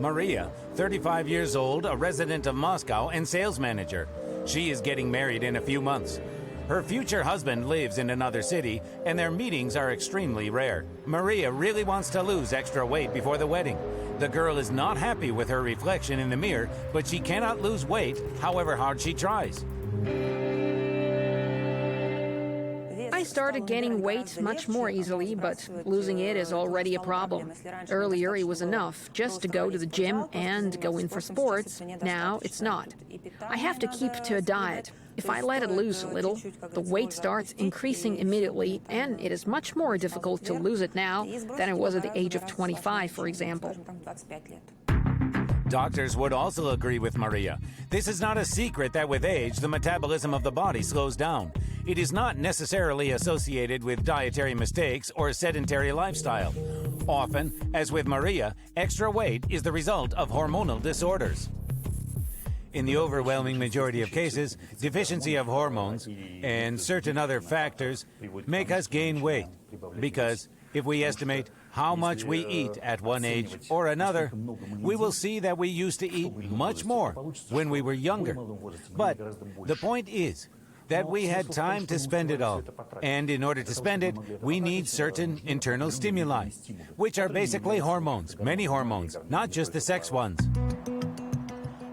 Maria, 35 years old, a resident of Moscow and sales manager. She is getting married in a few months. Her future husband lives in another city, and their meetings are extremely rare. Maria really wants to lose extra weight before the wedding. The girl is not happy with her reflection in the mirror, but she cannot lose weight however hard she tries. I started gaining weight much more easily, but losing it is already a problem. Earlier, it was enough just to go to the gym and go in for sports. Now, it's not. I have to keep to a diet. If I let it loose a little, the weight starts increasing immediately, and it is much more difficult to lose it now than it was at the age of 25, for example. Doctors would also agree with Maria. This is not a secret that with age, the metabolism of the body slows down. It is not necessarily associated with dietary mistakes or a sedentary lifestyle. Often, as with Maria, extra weight is the result of hormonal disorders. In the overwhelming majority of cases, deficiency of hormones and certain other factors make us gain weight. Because if we estimate how much we eat at one age or another, we will see that we used to eat much more when we were younger. But the point is that we had time to spend it all. And in order to spend it, we need certain internal stimuli, which are basically hormones, many hormones, not just the sex ones.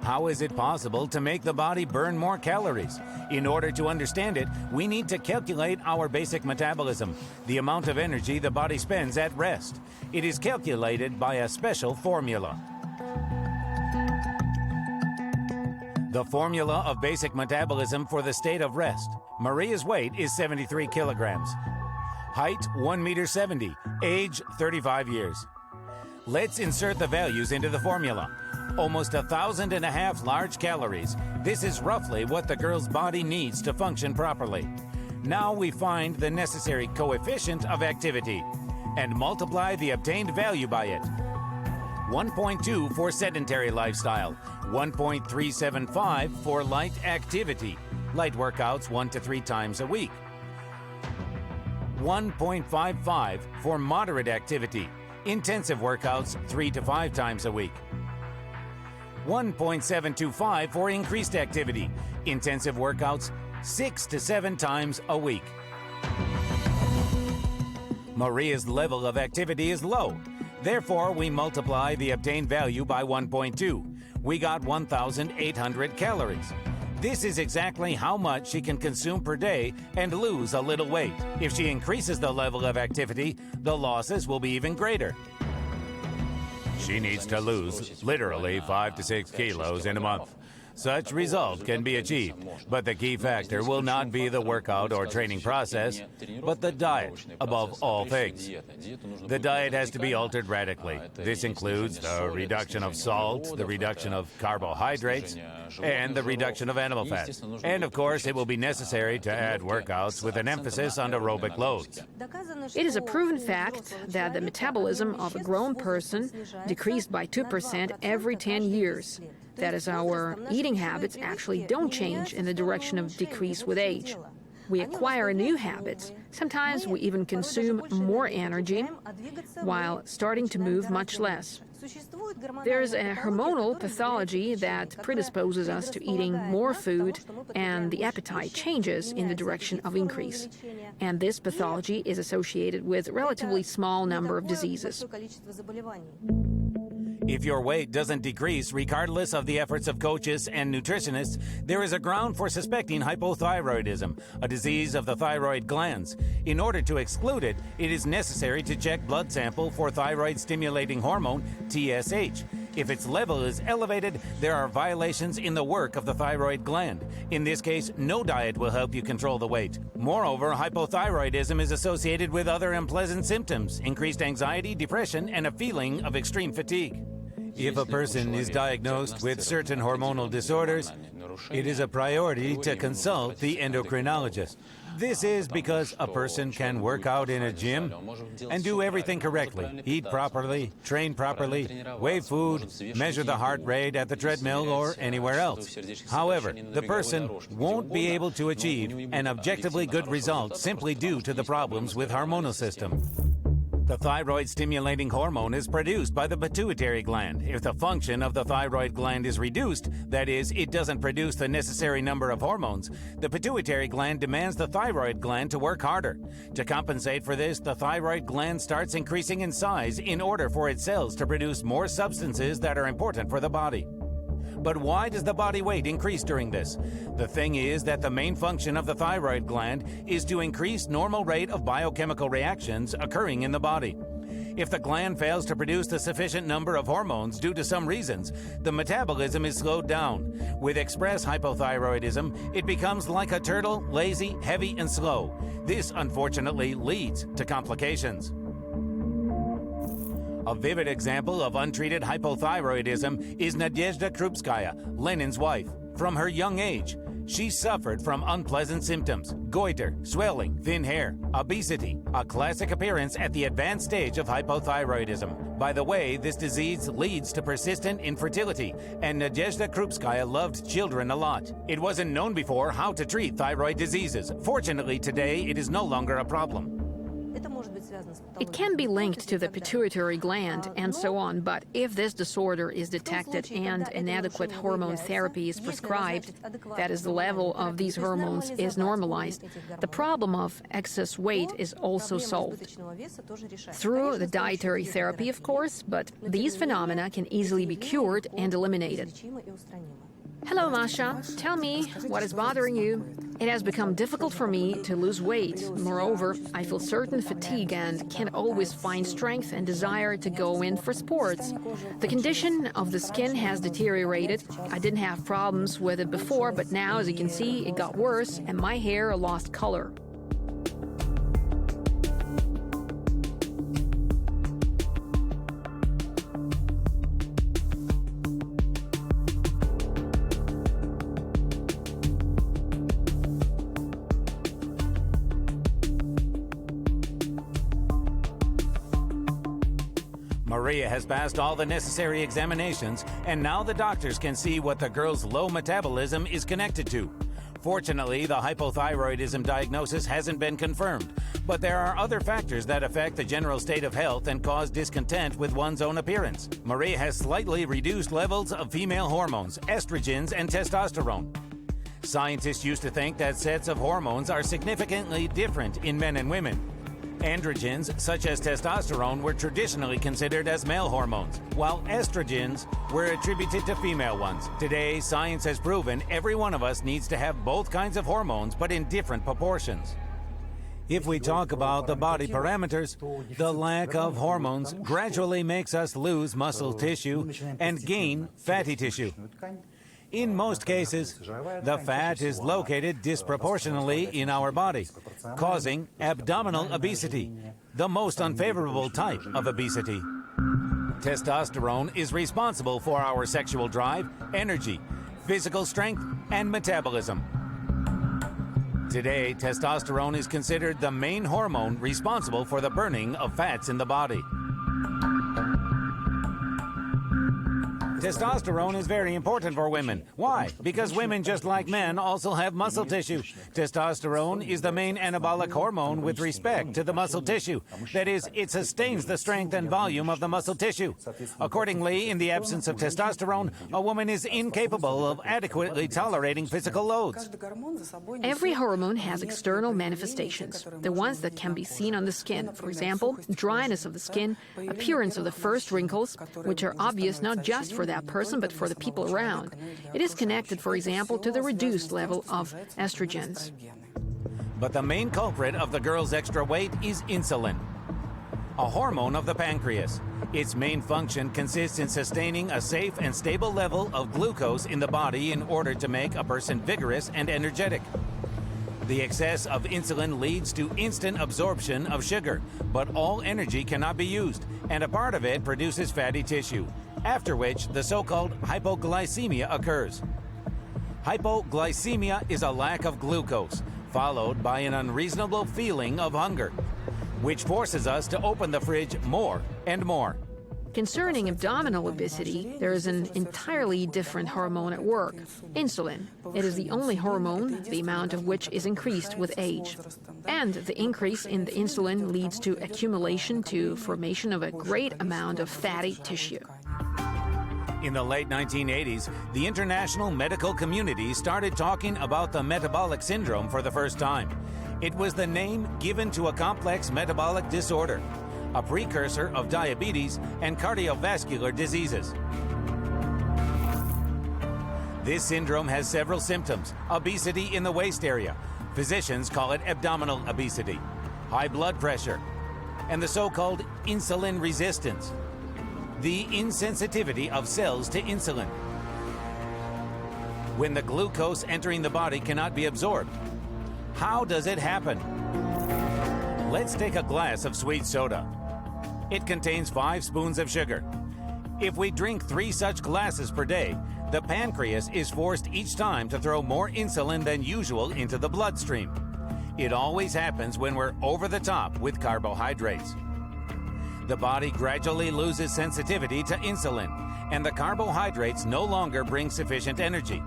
How is it possible to make the body burn more calories? In order to understand it, we need to calculate our basic metabolism, the amount of energy the body spends at rest. It is calculated by a special formula. The formula of basic metabolism for the state of rest. Maria's weight is 73 kilograms. Height 1.70 m, age 35 years. Let's insert the values into the formula. Almost 1,500 large calories. This is roughly what the girl's body needs to function properly. Now we find the necessary coefficient of activity and multiply the obtained value by it. 1.2 for sedentary lifestyle, 1.375 for light activity, light workouts 1 to 3 times a week. 1.55 for moderate activity, intensive workouts 3 to 5 times a week. 1.725 for increased activity, intensive workouts 6 to 7 times a week. Maria's level of activity is low. Therefore, we multiply the obtained value by 1.2. We got 1,800 calories. This is exactly how much she can consume per day and lose a little weight. If she increases the level of activity, the losses will be even greater. She needs to lose literally 5 to 6 kilos in a month. Such result can be achieved, but the key factor will not be the workout or training process, but the diet above all things. The diet has to be altered radically. This includes the reduction of salt, the reduction of carbohydrates, and the reduction of animal fat. And of course, it will be necessary to add workouts with an emphasis on aerobic loads. It is a proven fact that the metabolism of a grown person decreased by 2% every 10 years. That is, our eating habits actually don't change in the direction of decrease with age. We acquire new habits. Sometimes we even consume more energy while starting to move much less. There is a hormonal pathology that predisposes us to eating more food, and the appetite changes in the direction of increase. And this pathology is associated with a relatively small number of diseases. If your weight doesn't decrease regardless of the efforts of coaches and nutritionists, there is a ground for suspecting hypothyroidism, a disease of the thyroid glands. In order to exclude it, it is necessary to check blood sample for thyroid-stimulating hormone, TSH. If its level is elevated, there are violations in the work of the thyroid gland. In this case, no diet will help you control the weight. Moreover, hypothyroidism is associated with other unpleasant symptoms, increased anxiety, depression, and a feeling of extreme fatigue. If a person is diagnosed with certain hormonal disorders, it is a priority to consult the endocrinologist. This is because a person can work out in a gym and do everything correctly, eat properly, train properly, weigh food, measure the heart rate at the treadmill or anywhere else. However, the person won't be able to achieve an objectively good result simply due to the problems with hormonal system. The thyroid-stimulating hormone is produced by the pituitary gland. If the function of the thyroid gland is reduced, that is, it doesn't produce the necessary number of hormones, the pituitary gland demands the thyroid gland to work harder. To compensate for this, the thyroid gland starts increasing in size in order for its cells to produce more substances that are important for the body. But why does the body weight increase during this? The thing is that the main function of the thyroid gland is to increase normal rate of biochemical reactions occurring in the body. If the gland fails to produce the sufficient number of hormones due to some reasons, the metabolism is slowed down. With express hypothyroidism, it becomes like a turtle, lazy, heavy, and slow. This, unfortunately, leads to complications. A vivid example of untreated hypothyroidism is Nadezhda Krupskaya, Lenin's wife. From her young age, she suffered from unpleasant symptoms: goiter, swelling, thin hair, obesity, a classic appearance at the advanced stage of hypothyroidism. By the way, this disease leads to persistent infertility, and Nadezhda Krupskaya loved children a lot. It wasn't known before how to treat thyroid diseases. Fortunately, today it is no longer a problem. It can be linked to the pituitary gland and so on, but if this disorder is detected and inadequate hormone therapy is prescribed, that is, the level of these hormones is normalized, the problem of excess weight is also solved. Through the dietary therapy, of course, but these phenomena can easily be cured and eliminated. Hello, Masha. Tell me, what is bothering you? It has become difficult for me to lose weight. Moreover, I feel certain fatigue and can't always find strength and desire to go in for sports. The condition of the skin has deteriorated. I didn't have problems with it before, but now, as you can see, it got worse and my hair lost color. Maria has passed all the necessary examinations, and now the doctors can see what the girl's low metabolism is connected to. Fortunately, the hypothyroidism diagnosis hasn't been confirmed, but there are other factors that affect the general state of health and cause discontent with one's own appearance. Maria has slightly reduced levels of female hormones, estrogens, and testosterone. Scientists used to think that sets of hormones are significantly different in men and women. Androgens, such as testosterone, were traditionally considered as male hormones, while estrogens were attributed to female ones. Today, science has proven every one of us needs to have both kinds of hormones, but in different proportions. If we talk about the body parameters, the lack of hormones gradually makes us lose muscle tissue and gain fatty tissue. In most cases, the fat is located disproportionately in our body, causing abdominal obesity, the most unfavorable type of obesity. Testosterone is responsible for our sexual drive, energy, physical strength, and metabolism. Today, testosterone is considered the main hormone responsible for the burning of fats in the body. Testosterone is very important for women. Why? Because women, just like men, also have muscle tissue. Testosterone is the main anabolic hormone with respect to the muscle tissue. That is, it sustains the strength and volume of the muscle tissue. Accordingly, in the absence of testosterone, a woman is incapable of adequately tolerating physical loads. Every hormone has external manifestations, the ones that can be seen on the skin. For example, dryness of the skin, appearance of the first wrinkles, which are obvious not just for that person, but for the people around. It is connected, for example, to the reduced level of estrogens. But the main culprit of the girl's extra weight is insulin, a hormone of the pancreas. Its main function consists in sustaining a safe and stable level of glucose in the body in order to make a person vigorous and energetic. The excess of insulin leads to instant absorption of sugar, but all energy cannot be used, and a part of it produces fatty tissue, after which the so-called hypoglycemia occurs. Hypoglycemia is a lack of glucose, followed by an unreasonable feeling of hunger, which forces us to open the fridge more and more. Concerning abdominal obesity, there is an entirely different hormone at work, insulin. It is the only hormone, the amount of which is increased with age. And the increase in the insulin leads to accumulation to formation of a great amount of fatty tissue. In the late 1980s, the international medical community started talking about the metabolic syndrome for the first time. It was the name given to a complex metabolic disorder, a precursor of diabetes and cardiovascular diseases. This syndrome has several symptoms: obesity in the waist area, physicians call it abdominal obesity, high blood pressure, and the so-called insulin resistance, the insensitivity of cells to insulin, when the glucose entering the body cannot be absorbed. How does it happen? Let's take a glass of sweet soda. It contains 5 spoons of sugar. If we drink 3 such glasses per day, the pancreas is forced each time to throw more insulin than usual into the bloodstream. It always happens when we're over the top with carbohydrates. The body gradually loses sensitivity to insulin, and the carbohydrates no longer bring sufficient energy.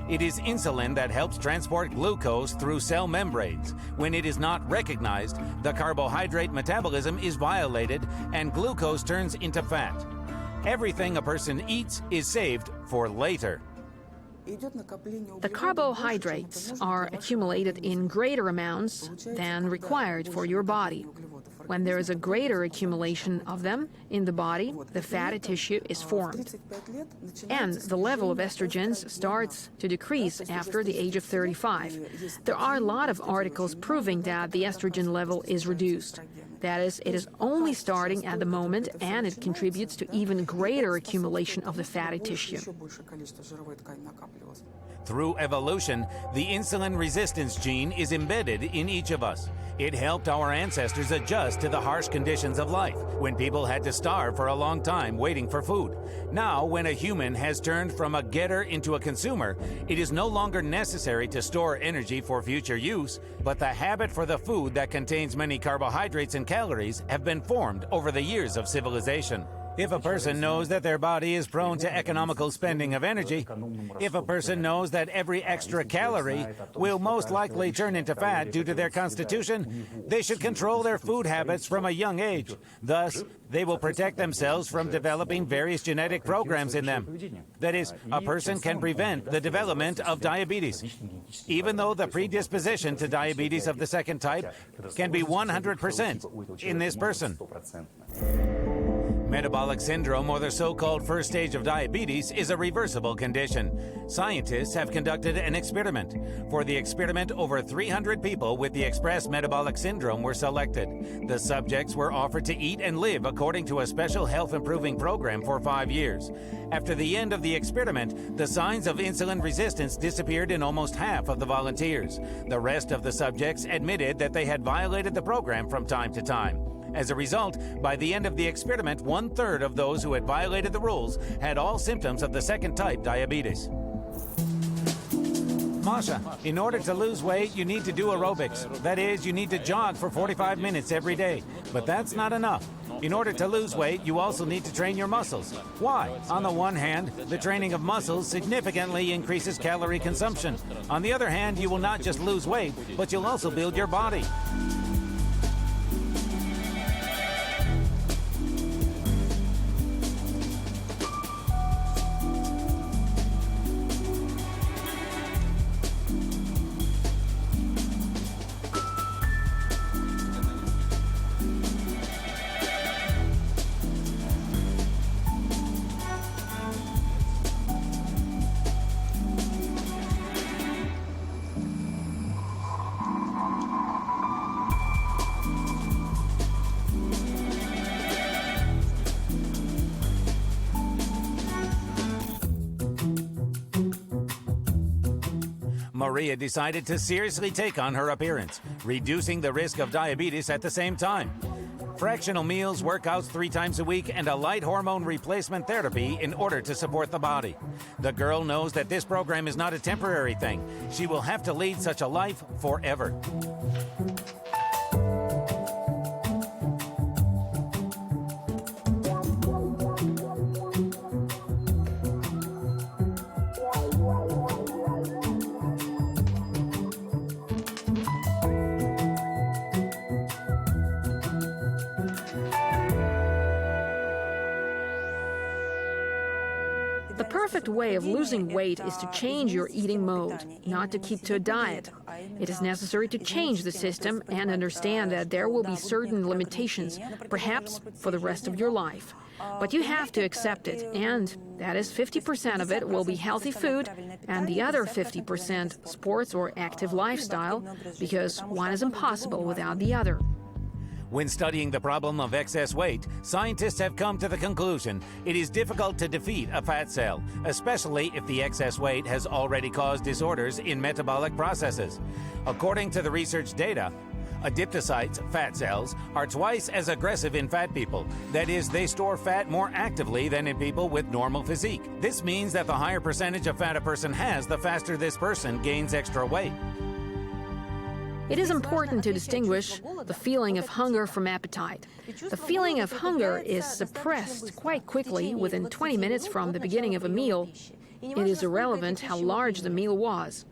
It is insulin that helps transport glucose through cell membranes. When it is not recognized, the carbohydrate metabolism is violated and glucose turns into fat. Everything a person eats is saved for later. The carbohydrates are accumulated in greater amounts than required for your body. When there is a greater accumulation of them in the body, the fatty tissue is formed. And the level of estrogens starts to decrease after the age of 35. There are a lot of articles proving that the estrogen level is reduced. That is, it is only starting at the moment, and it contributes to even greater accumulation of the fatty tissue. Through evolution, the insulin resistance gene is embedded in each of us. It helped our ancestors adjust to the harsh conditions of life, when people had to starve for a long time waiting for food. Now, when a human has turned from a getter into a consumer, it is no longer necessary to store energy for future use, but the habit for the food that contains many carbohydrates and calories have been formed over the years of civilization. If a person knows that their body is prone to economical spending of energy, if a person knows that every extra calorie will most likely turn into fat due to their constitution, they should control their food habits from a young age. Thus, they will protect themselves from developing various genetic programs in them. That is, a person can prevent the development of diabetes, even though the predisposition to diabetes of the second type can be 100% in this person. Metabolic syndrome, or the so-called first stage of diabetes, is a reversible condition. Scientists have conducted an experiment. For the experiment, over 300 people with the express metabolic syndrome were selected. The subjects were offered to eat and live according to a special health-improving program for 5 years. After the end of the experiment, the signs of insulin resistance disappeared in almost half of the volunteers. The rest of the subjects admitted that they had violated the program from time to time. As a result, by the end of the experiment, 1/3 of those who had violated the rules had all symptoms of the second-type diabetes. Masha, in order to lose weight, you need to do aerobics. That is, you need to jog for 45 minutes every day. But that's not enough. In order to lose weight, you also need to train your muscles. Why? On the one hand, the training of muscles significantly increases calorie consumption. On the other hand, you will not just lose weight, but you'll also build your body. Maria decided to seriously take on her appearance, reducing the risk of diabetes at the same time. Fractional meals, workouts 3 times a week, and a light hormone replacement therapy in order to support the body. The girl knows that this program is not a temporary thing. She will have to lead such a life forever. The perfect way of losing weight is to change your eating mode, not to keep to a diet. It is necessary to change the system and understand that there will be certain limitations, perhaps for the rest of your life. But you have to accept it, and that is 50% of it will be healthy food, and the other 50% sports or active lifestyle, because one is impossible without the other. When studying the problem of excess weight, scientists have come to the conclusion it is difficult to defeat a fat cell, especially if the excess weight has already caused disorders in metabolic processes. According to the research data, adipocytes, fat cells, are twice as aggressive in fat people. That is, they store fat more actively than in people with normal physique. This means that the higher percentage of fat a person has, the faster this person gains extra weight. It is important to distinguish the feeling of hunger from appetite. The feeling of hunger is suppressed quite quickly within 20 minutes from the beginning of a meal. It is irrelevant how large the meal was.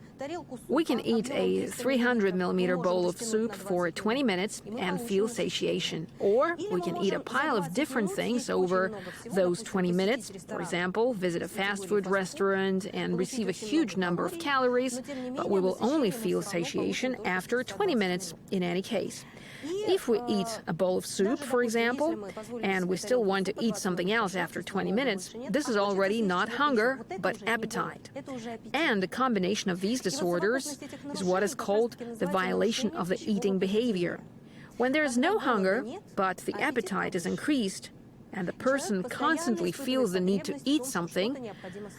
We can eat a 300-millimeter bowl of soup for 20 minutes and feel satiation. Or we can eat a pile of different things over those 20 minutes. For example, visit a fast food restaurant and receive a huge number of calories, but we will only feel satiation after 20 minutes in any case. If we eat a bowl of soup, for example, and we still want to eat something else after 20 minutes, this is already not hunger, but appetite. And the combination of these disorders is what is called the violation of the eating behavior. When there is no hunger, but the appetite is increased, and the person constantly feels the need to eat something,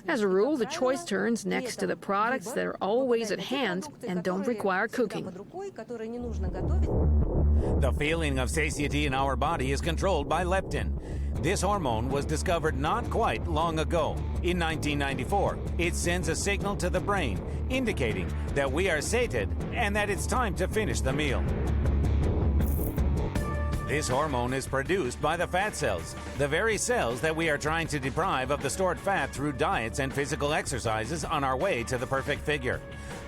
as a rule, the choice turns next to the products that are always at hand and don't require cooking. The feeling of satiety in our body is controlled by leptin. This hormone was discovered not quite long ago. In 1994, it sends a signal to the brain indicating that we are sated and that it's time to finish the meal. This hormone is produced by the fat cells, the very cells that we are trying to deprive of the stored fat through diets and physical exercises on our way to the perfect figure.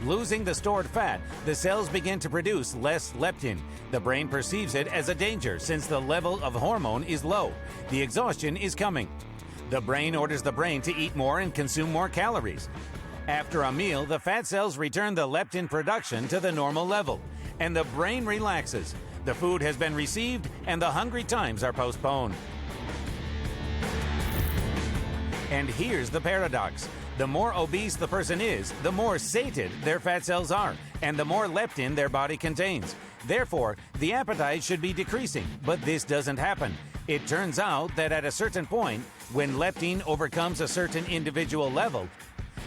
Losing the stored fat, the cells begin to produce less leptin. The brain perceives it as a danger since the level of hormone is low. The exhaustion is coming. The brain orders the brain to eat more and consume more calories. After a meal, the fat cells return the leptin production to the normal level, and the brain relaxes. The food has been received, and the hungry times are postponed. And here's the paradox. The more obese the person is, the more sated their fat cells are, and the more leptin their body contains. Therefore, the appetite should be decreasing, but this doesn't happen. It turns out that at a certain point, when leptin overcomes a certain individual level,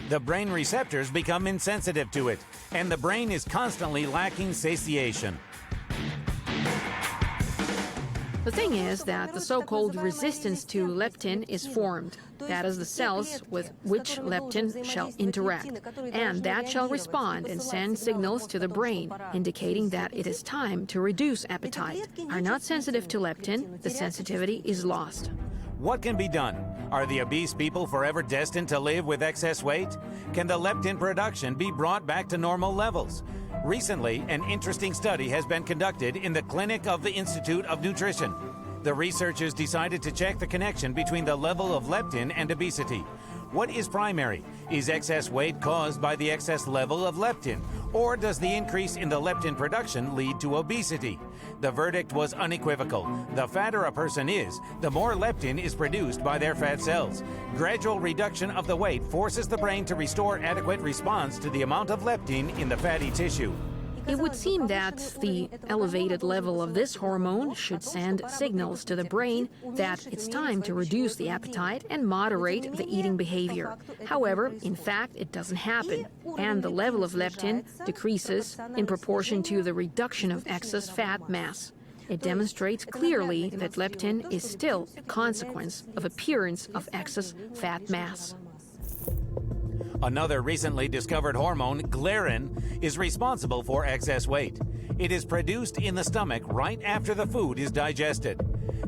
the brain receptors become insensitive to it, and the brain is constantly lacking satiation. The thing is that the so-called resistance to leptin is formed. That is, the cells with which leptin shall interact, and that shall respond and send signals to the brain, indicating that it is time to reduce appetite. Are not sensitive to leptin, the sensitivity is lost. What can be done? Are the obese people forever destined to live with excess weight? Can the leptin production be brought back to normal levels? Recently, an interesting study has been conducted in the clinic of the Institute of Nutrition. The researchers decided to check the connection between the level of leptin and obesity. What is primary? Is excess weight caused by the excess level of leptin? Or does the increase in the leptin production lead to obesity? The verdict was unequivocal. The fatter a person is, the more leptin is produced by their fat cells. Gradual reduction of the weight forces the brain to restore adequate response to the amount of leptin in the fatty tissue. It would seem that the elevated level of this hormone should send signals to the brain that it's time to reduce the appetite and moderate the eating behavior. However, in fact, it doesn't happen, and the level of leptin decreases in proportion to the reduction of excess fat mass. It demonstrates clearly that leptin is still a consequence of appearance of excess fat mass. Another recently discovered hormone, ghrelin, is responsible for excess weight. It is produced in the stomach right after the food is digested.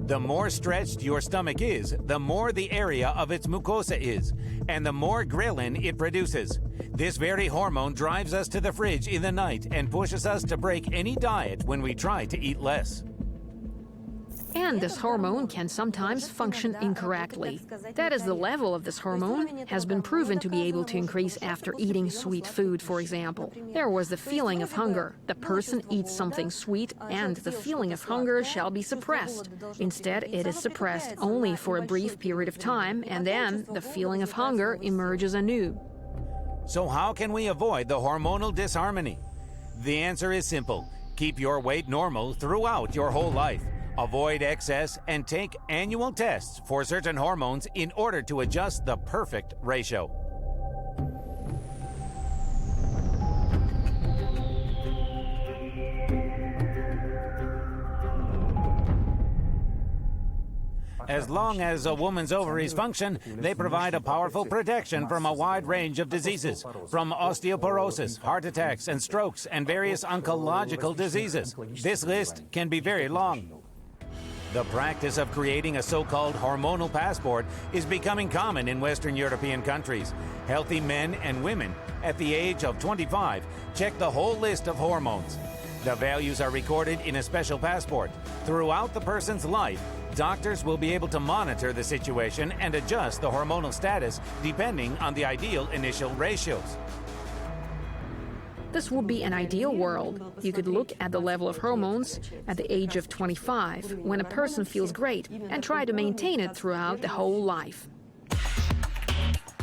The more stretched your stomach is, the more the area of its mucosa is, and the more ghrelin it produces. This very hormone drives us to the fridge in the night and pushes us to break any diet when we try to eat less. And this hormone can sometimes function incorrectly. That is, the level of this hormone has been proven to be able to increase after eating sweet food, for example. There was the feeling of hunger. The person eats something sweet and the feeling of hunger shall be suppressed. Instead, it is suppressed only for a brief period of time, and then the feeling of hunger emerges anew. So how can we avoid the hormonal disharmony? The answer is simple. Keep your weight normal throughout your whole life. Avoid excess and take annual tests for certain hormones in order to adjust the perfect ratio. As long as a woman's ovaries function, they provide a powerful protection from a wide range of diseases, from osteoporosis, heart attacks, and strokes, and various oncological diseases. This list can be very long. The practice of creating a so-called hormonal passport is becoming common in Western European countries. Healthy men and women at the age of 25 check the whole list of hormones. The values are recorded in a special passport. Throughout the person's life, doctors will be able to monitor the situation and adjust the hormonal status depending on the ideal initial ratios. This would be an ideal world. You could look at the level of hormones at the age of 25, when a person feels great, and try to maintain it throughout the whole life.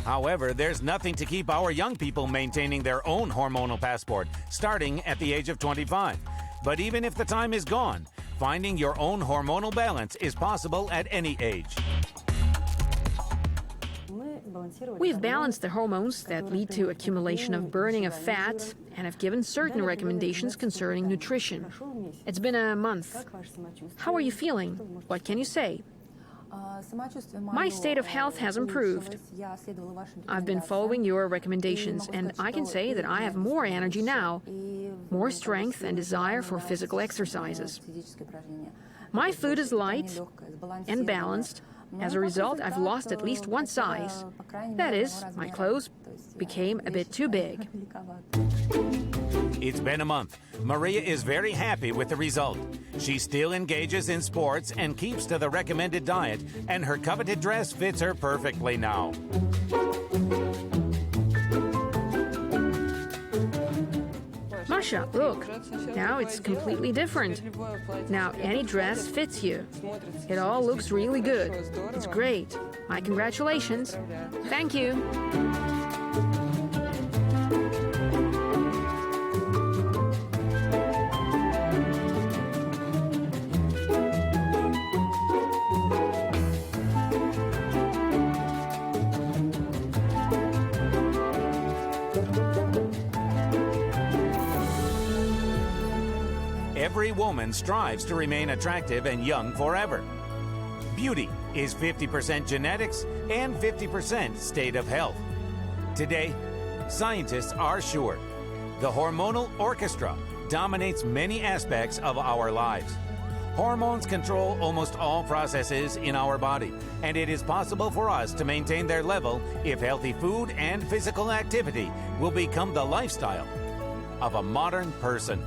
However, there's nothing to keep our young people maintaining their own hormonal passport, starting at the age of 25. But even if the time is gone, finding your own hormonal balance is possible at any age. We've balanced the hormones that lead to accumulation of burning of fat and have given certain recommendations concerning nutrition. It's been a month. How are you feeling? What can you say? My state of health has improved. I've been following your recommendations, and I can say that I have more energy now, more strength and desire for physical exercises. My food is light and balanced. As a result, I've lost at least one size. That is, my clothes became a bit too big. It's been a month. Maria is very happy with the result. She still engages in sports and keeps to the recommended diet, and her coveted dress fits her perfectly now. Masha, look, now it's completely different. Now any dress fits you. It all looks really good. It's great. My congratulations. Thank you. Every woman strives to remain attractive and young forever. Beauty is 50% genetics and 50% state of health. Today, scientists are sure the hormonal orchestra dominates many aspects of our lives. Hormones control almost all processes in our body, and it is possible for us to maintain their level if healthy food and physical activity will become the lifestyle of a modern person.